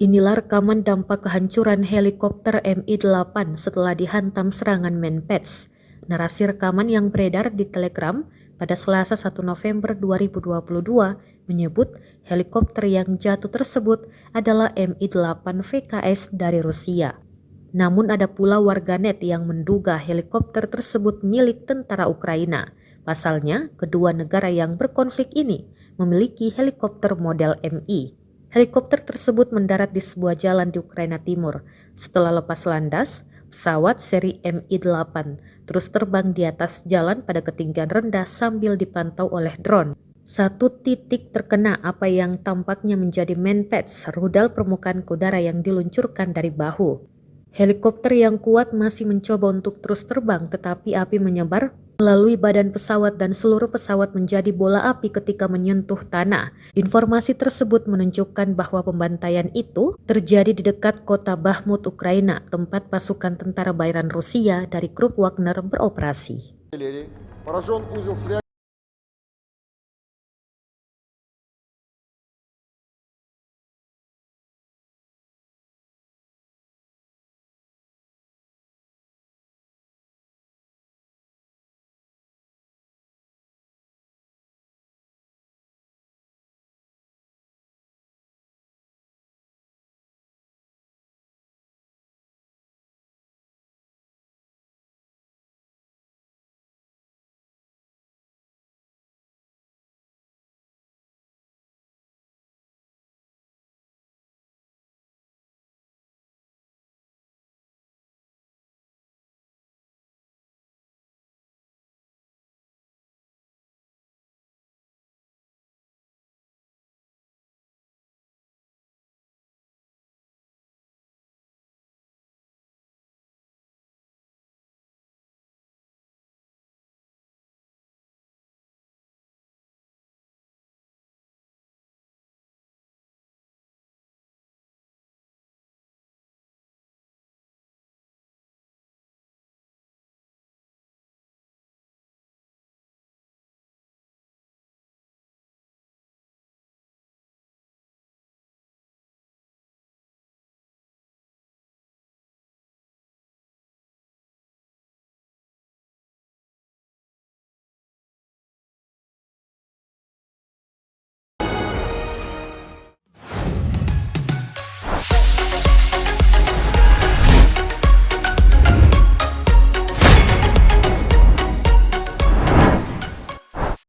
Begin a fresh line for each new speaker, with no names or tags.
Inilah rekaman dampak kehancuran helikopter Mi-8 setelah dihantam serangan Menpads. Narasi rekaman yang beredar di Telegram pada Selasa 1 November 2022 menyebut helikopter yang jatuh tersebut adalah Mi-8 VKS dari Rusia. Namun ada pula warganet yang menduga helikopter tersebut milik tentara Ukraina. Pasalnya, kedua negara yang berkonflik ini memiliki helikopter model Mi. Helikopter tersebut mendarat di sebuah jalan di Ukraina Timur. Setelah lepas landas, pesawat seri Mi-8 terus terbang di atas jalan pada ketinggian rendah sambil dipantau oleh drone. Satu titik terkena apa yang tampaknya menjadi Menpads, rudal permukaan udara yang diluncurkan dari bahu. Helikopter yang kuat masih mencoba untuk terus terbang, tetapi api menyebar melalui badan pesawat dan seluruh pesawat menjadi bola api ketika menyentuh tanah. Informasi tersebut menunjukkan bahwa pembantaian itu terjadi di dekat kota Bakhmut, Ukraina, tempat pasukan tentara bayaran Rusia dari grup Wagner beroperasi.